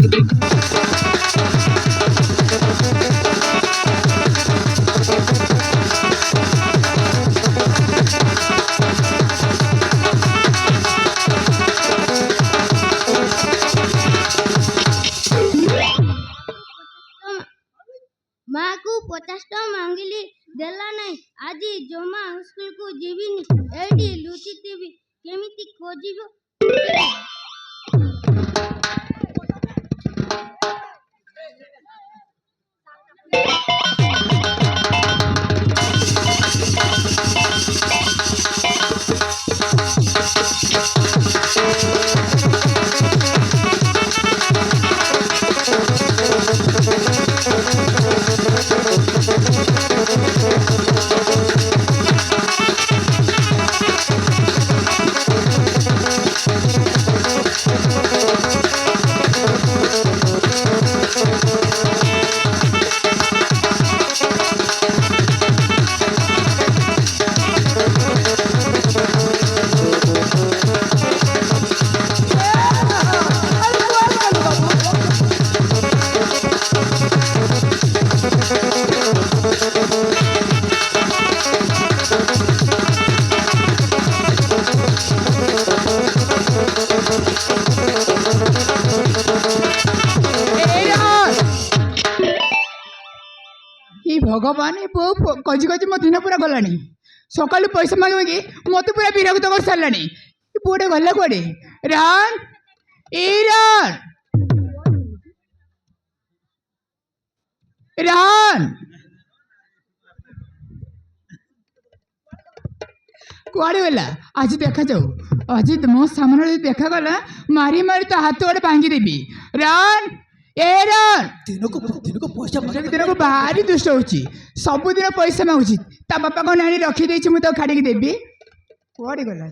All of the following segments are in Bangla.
माँ को 50 टका मांगिली देला नहीं आज जमा स्कूल को जीविनी एडी लुचिथिबी केमिति खोजिबो भगवान कजी कजी मो दिन पूरा गलानी सका पैसा मांगे कि मत पूरा विरक्त कर सारा पुटे गला कौड़े रान रान रान कुआड़े गला आज देखा जाऊ आज मो सामने देखा गला मारी मारी तो हाथ गोटे भांगी देवी रान दिन को भारी दुष्ट हो सबुदिन पैसा मांगुची ता बापा कौन आनी रखीदे मुझे खाड़ी देवी कौड़े गला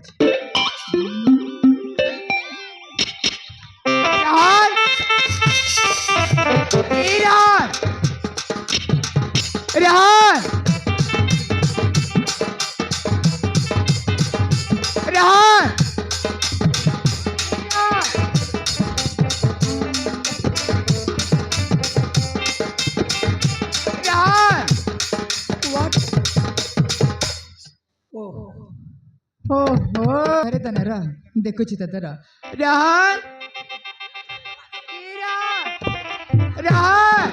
अरे तनरा देखो चिता तरा रान रान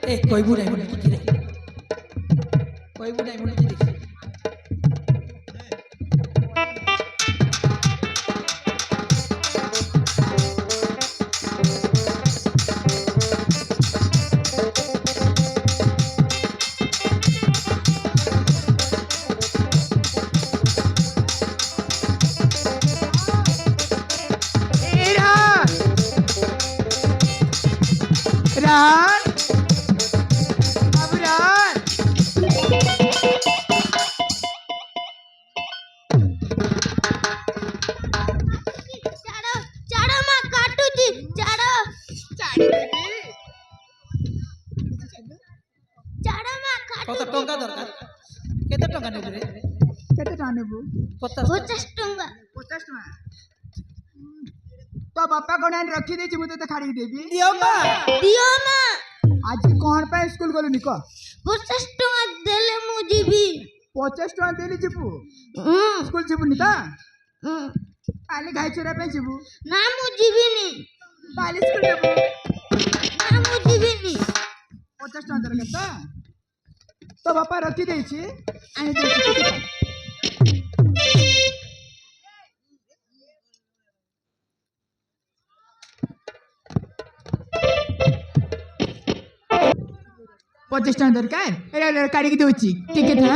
ए कोई बुराई नहीं की रे कोई बुराई नहीं की तो बापा कौन आनी रखीदे मुझे खाड़ी देवी दियो मां आज कौन पे स्कूल गलु निक 50 टका देले मु जीवी 50 टका देली जीवु स्कूल जीवु निका आले गाय चोरा पे जीवु ना मु जीविनी पाली स्कूल देबो ना मु जीविनी 50 टका दरकार तो बापा रखी देछि आनी देछि 50 टका दरकार काढ़ी दूची ठीक था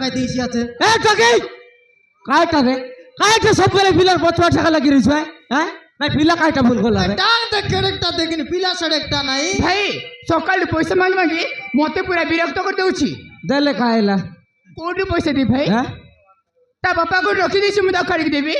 টাকায় দিয়েছি আছে এ টাকে কাইটা রে কাইটা সব বেলে বিলার বচবা টাকা লাগি রইছ হ্যাঁ না পিলা কাইটা ভুল করলা রে ডাক দেখ কেরেকটা দেখিনি পিলা সড়কটা নাই ভাই সকালে পয়সা মাগি মাগি মতে পুরা বিরক্ত করে দেউছি দেলে খাইলা কোটি পয়সা দি ভাই হ্যাঁ তা বাপাকে রখি দিয়েছি মু তাকে কাড়ি দেবি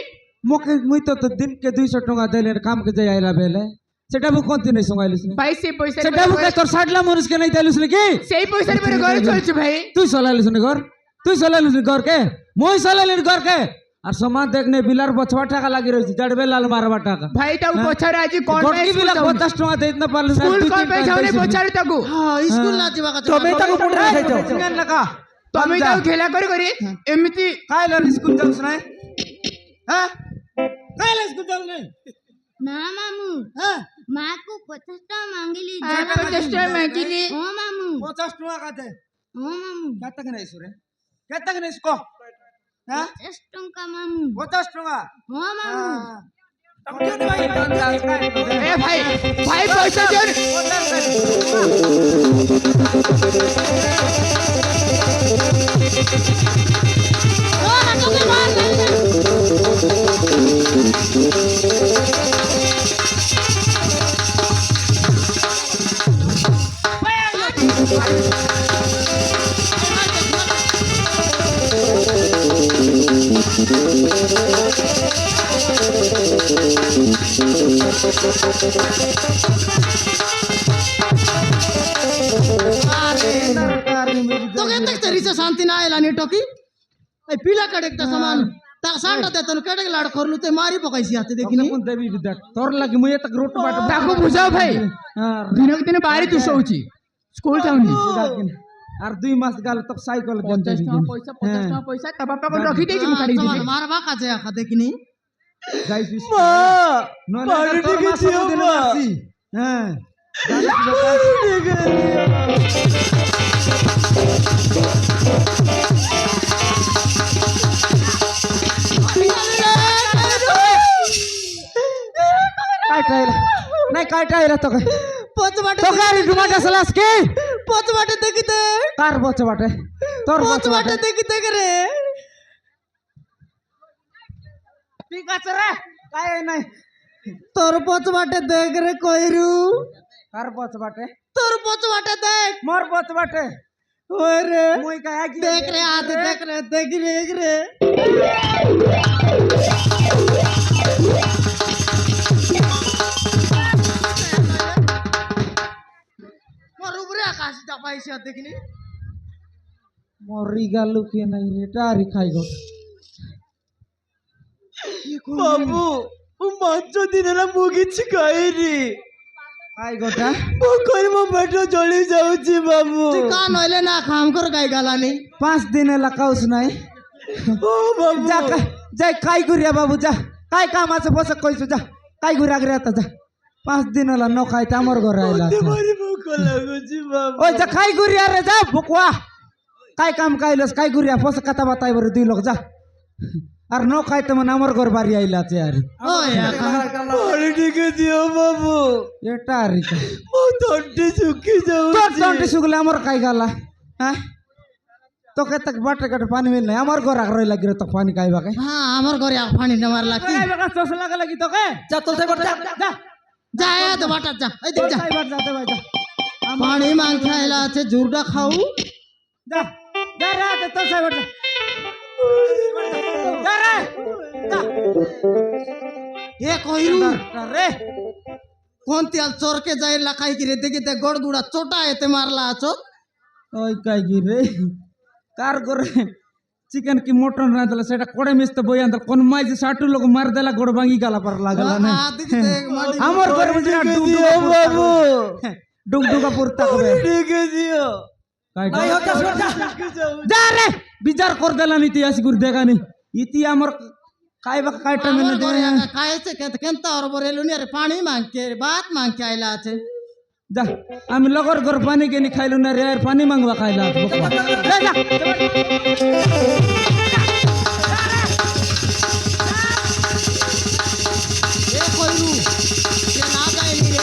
মোকে মুই তো দিনকে 200 টাকা দেলে কাম কে যাই আইলা বেলে সেটা মু কোনতি নাই সঙ্গাইলিস ভাই সেই পয়সা সেটা মু কে তোর সাডলা মরিস কে নাই তাইলিস নাকি সেই পয়সার পরে ঘরে চলছে ভাই তুই চলাইলিস নি ঘর তুই চলাইলিস নি ঘর কে মই চলাইলি ঘর কে আর সমান দেখনে বিলার বছবা টাকা লাগি রইছে জড়বে লাল 12 টাকা ভাই তাও বছরে আজ কোন গটকি বিলা 50 টাকা দেই না পারলিস স্কুল কোন পয়সা হলে বছরে তাকু হ্যাঁ স্কুল না যাবা কথা তুমি তাকে পুনে খাইছো সিঙ্গান লাগা তুমি তাও খেলা করে করে এমিতি কাইলা স্কুল যাউছ নাই হ্যাঁ কাইলা স্কুল যাউ নাই না মামু হ্যাঁ মাকু 50 টাকা মাঙ্গিলি আর 50 টাকা মাগিলি ও মামু 50 টাকা কাতে ও মামু কত কেন আইছো রে কত কেন আইছো হ্যাঁ 50 টাকা মামু 50 টাকা ও মামু এ ভাই ভাই পয়সা দেন ও তোকে মার তোকে দেখতে রিসে শান্তি না এলানি টকি এই পিলা কাড়েকটা সমান তা সাটা দে তন কাড়ে লাড় করলু তে মারি পকাইছি হাতে দেখিনি কোন দেবী বিদ্যা তোর লাগি মুই এত রোট বাট তাকে বুঝাও ভাই আর দিনক দিনে বাইরে তুই শোউছি স্কুল যাওনি আর 2 মাস গাল তো সাইকেল গেম 50 টাকা পয়সা 50 টাকা পয়সা তা বাপাকে রখি দিয়েছি মু কাড়ি দিবি মারবা কাছে আখা দেখিনি যাইছিস মা নলে তোর মাস দিন আসি হ্যাঁ কাইটাইলা নাই কাইটাইলা তোকে পচ বাটে তোকে আর টমাটো সালাস কি পচ বাটে দেখিতে কার বচে বাটে তোর পচ বচে বাটে বাটে দেখিতে রে ঠিক আছে রে কাই নাই তোর পচ বাটে দেখ রে কইরু কার বচে বাটে তোর পচ বাটে দেখ মোর বচে বাটে ওই রে মুই কাই কি দেখ রে হাতে দেখ রে দেখ রে মোর উপরে আকাশটা পাইছি আর দেখিনি মরি গালু কে নাই রে টারি খাই গো বাবু মাত্র দিন এলা মুগিছি খাইরি খাই গোটা মুখের মো পেট জ্বলি যাଉଛି বাবু তুই কা নইলে না খাম কর গাই গালানি 5 দিন লাগাউস নাই ও বাবু যা যাই কাই গুরিয়া বাবু যা কাই কাম আছে বসে কইছো যা কাই গুরিয়া গরে তা যা 5 দিন হলা ন খাইতে আমার ঘরে আইলা তোমারই মুখ লাগুছি বাবু ওই যা কাই গুরিয়া রে যা বকवा কাই কাম কাইলস কাই গুরিয়া ফস কথা বাতাই বরে 2 লোক যা আর ন খাইতে মানে আমার ঘর বাড়ি আইলা আছে আর ওই আরে ঠিক দিও বাবু এটা আর মো তন্টি শুকি যাও তোর তন্টি শুকলে আমার কাই গালা হ্যাঁ তোকে তক বাটে কাটে পানি মিল নাই আমার ঘর আগ্রহ লাগি রে তো পানি খাইবা কে হ্যাঁ আমার ঘরে পানি না মারলা কি খাইবা কা চস লাগা লাগি তোকে যা তোর সাইবার যা যা যা এ তো বাটা যা এই দেখ যা সাইবার যা ভাই যা পানি মাং খাইলা আছে জুরটা খাও যা যা রে তোর সাইবার যা যা রে যা এ কইরু রে কোন তেল চোরকে যাই লাখাই কি রে দেখি তে গড় গুড়া চোটা এতে মারলা আছো ওই কাই কি রে কার করে চিকেন কি মটন রাঁধলা সেটা কোড়ে মিশতে বই আনতাল কোন মাইজ সাটু লোক মার দেলা গোড় ভাঙি গালা পার লাগলা না দেখি দেখ মাটি আমার ঘরে মধ্যে বাবু ডুগডুগা পুরতা হবে ঠিক দিও ভাই ওটা যা রে বিচার কর দেলা নীতি আসি গুর দেখানি ইতি আমার কাইবা কাইটা মেনে দে খাইছে কেনতা আর বরেলু নি রে পানি মাংকে ভাত মাংকে আইলা আছে যা আমি লগর ঘর পানি কেনি খাইলু না রে আর পানি মাংবা খাইলা যা যা এ কইরু সে না যায়নি রে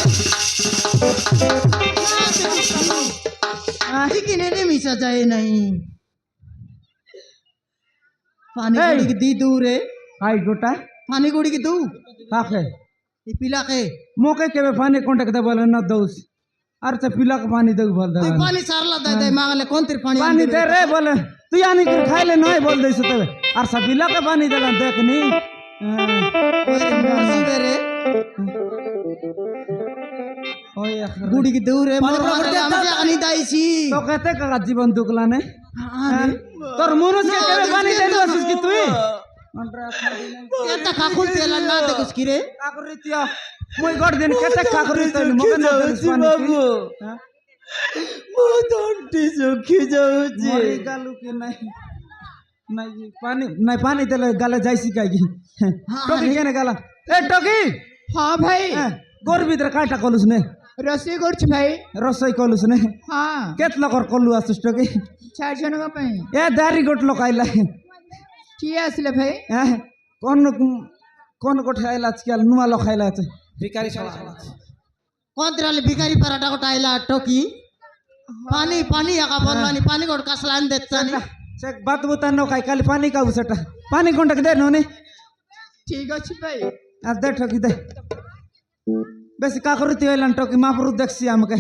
ঠিক নে রে মিশা যায় নাই পানি এই। গুড়ি দি দু রে হাই গোটা পানি গুড়ি কি দু কাকে এই পিলাকে মোকে কেবে পানি কন্টাক্ট দে বলে না দৌস আর সে পিলাকে পানি দেউ বল দে তুই পানি সারলা দে দে মাগলে কোন তীর পানি পানি দে রে বলে তুই আনি করে খাইলে নয় বল দিস তবে আর সে পিলাকে পানি দিলাম দেখনি রে ওই গুড়ি কি দু রে মোর মাগলে আমি জানি দাইছি তো কতে কাকা জীবন দুকলা নে তোর মনুষ্য কেবে পানি দেন বসিস কি তুই এটা কাকুল তেলা না দেখছ কি রে কাকুরি তিয়া মই গড় দিন কেতে কাকুরি তই মকে না দেস পানি মো তন্টি চোখে যাচ্ছে মরি গালু কে নাই নাই পানি নাই পানি তেলে গালে যাইছি কাই টকি কেনে গালা এ টকি হ্যাঁ ভাই গোর ভিতরে কাইটা কলুস নে ରୋଷେଇ କରୁଛି ଭାଇ রসই কলুস নে ହଁ কেত লগর কলু আসুস টকি 4 ଜଣଙ୍କ ପାଇଁ এ দাড়ি গোট লকাইলা କିଏ ଆସିଲେ ଭାଇ কোন কোন কোঠে আইলা আজকাল নুয়া লখাইলা আছে কোন তীরালে ভিখারি পারাটা গোটা আইলা টকি পানি পানি একা বললানি পানি গোট কাসলান দেতানি সে বাত বুতা ন খাই কালি পানি কাউ সেটা পানি কোনটা দে ননে ଠିକ ଅଛି ଭାଇ আর দে ঠকি দে বেশি কাকরিতি হইলান টকি মাপরু দেখছি আমাকে